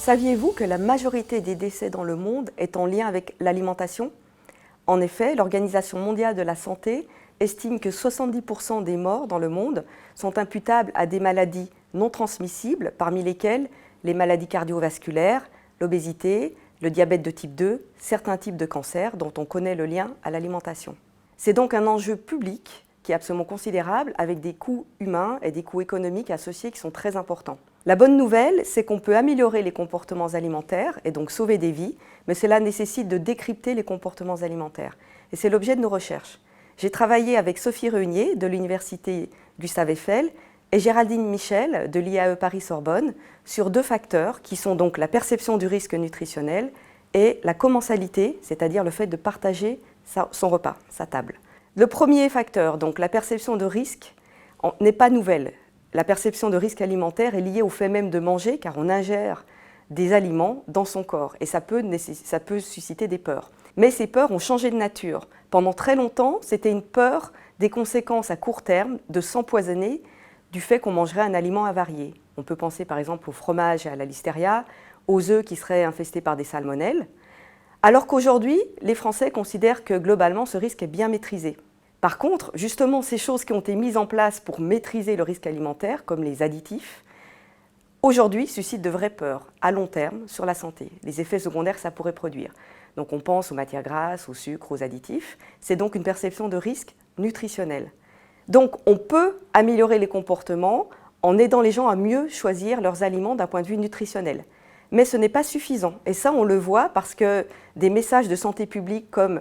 Saviez-vous que la majorité des décès dans le monde est en lien avec l'alimentation? En effet, l'Organisation mondiale de la santé estime que 70% des morts dans le monde sont imputables à des maladies non transmissibles, parmi lesquelles les maladies cardiovasculaires, l'obésité, le diabète de type 2, certains types de cancers dont on connaît le lien à l'alimentation. C'est donc un enjeu public qui est absolument considérable, avec des coûts humains et des coûts économiques associés qui sont très importants. La bonne nouvelle, c'est qu'on peut améliorer les comportements alimentaires et donc sauver des vies, mais cela nécessite de décrypter les comportements alimentaires. Et c'est l'objet de nos recherches. J'ai travaillé avec Sophie Réunier de l'Université Gustave Eiffel et Géraldine Michel de l'IAE Paris-Sorbonne sur deux facteurs qui sont donc la perception du risque nutritionnel et la commensalité, c'est-à-dire le fait de partager son repas, sa table. Le premier facteur, donc la perception de risque, n'est pas nouvelle. La perception de risque alimentaire est liée au fait même de manger, car on ingère des aliments dans son corps et ça peut susciter des peurs. Mais ces peurs ont changé de nature. Pendant très longtemps, c'était une peur des conséquences à court terme de s'empoisonner du fait qu'on mangerait un aliment avarié. On peut penser par exemple au fromage et à la listeria, aux œufs qui seraient infestés par des salmonelles, alors qu'aujourd'hui, les Français considèrent que globalement ce risque est bien maîtrisé. Par contre, justement, ces choses qui ont été mises en place pour maîtriser le risque alimentaire, comme les additifs, aujourd'hui suscitent de vraies peurs à long terme sur la santé, les effets secondaires que ça pourrait produire. Donc on pense aux matières grasses, au sucre, aux additifs. C'est donc une perception de risque nutritionnel. Donc on peut améliorer les comportements en aidant les gens à mieux choisir leurs aliments d'un point de vue nutritionnel. Mais ce n'est pas suffisant. Et ça, on le voit parce que des messages de santé publique comme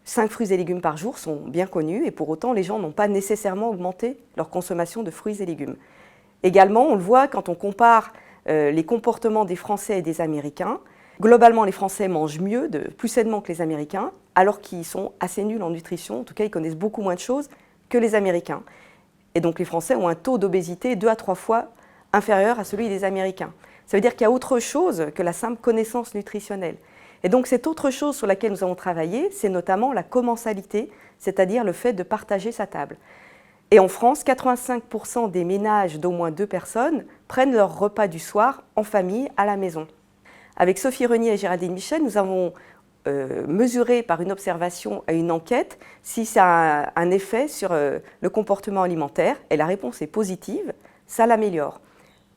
5 fruits et légumes par jour sont bien connus et pour autant, les gens n'ont pas nécessairement augmenté leur consommation de fruits et légumes. Également, on le voit quand on compare les comportements des Français et des Américains. Globalement, les Français mangent mieux, plus sainement que les Américains, alors qu'ils sont assez nuls en nutrition. En tout cas, ils connaissent beaucoup moins de choses que les Américains. Et donc, les Français ont un taux d'obésité 2 à 3 fois inférieur à celui des Américains. Ça veut dire qu'il y a autre chose que la simple connaissance nutritionnelle. Et donc cette autre chose sur laquelle nous avons travaillé, c'est notamment la commensalité, c'est-à-dire le fait de partager sa table. Et en France, 85% des ménages d'au moins 2 personnes prennent leur repas du soir en famille à la maison. Avec Sophie Réunier et Géraldine Michel, nous avons mesuré par une observation et une enquête si ça a un effet sur le comportement alimentaire. Et la réponse est positive, ça l'améliore.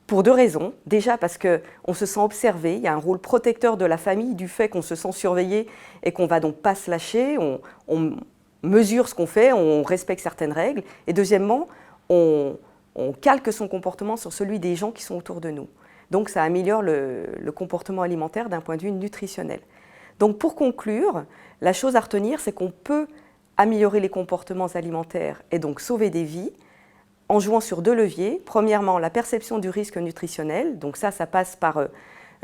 Pour 2 raisons. Déjà parce qu'on se sent observé, il y a un rôle protecteur de la famille du fait qu'on se sent surveillé et qu'on ne va donc pas se lâcher, on mesure ce qu'on fait, on respecte certaines règles. Et deuxièmement, on calque son comportement sur celui des gens qui sont autour de nous. Donc ça améliore le comportement alimentaire d'un point de vue nutritionnel. Donc pour conclure, la chose à retenir, c'est qu'on peut améliorer les comportements alimentaires et donc sauver des vies, en jouant sur 2 leviers. Premièrement, la perception du risque nutritionnel. Donc ça passe par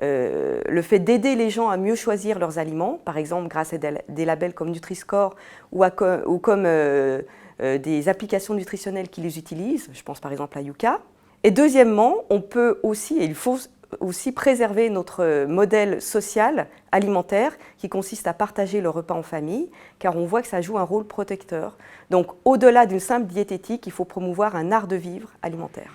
le fait d'aider les gens à mieux choisir leurs aliments, par exemple grâce à des labels comme Nutri-Score ou comme des applications nutritionnelles qui les utilisent. Je pense par exemple à Yuka. Et deuxièmement, on peut aussi, et il faut aussi préserver notre modèle social alimentaire qui consiste à partager le repas en famille, car on voit que ça joue un rôle protecteur. Donc au-delà d'une simple diététique, il faut promouvoir un art de vivre alimentaire.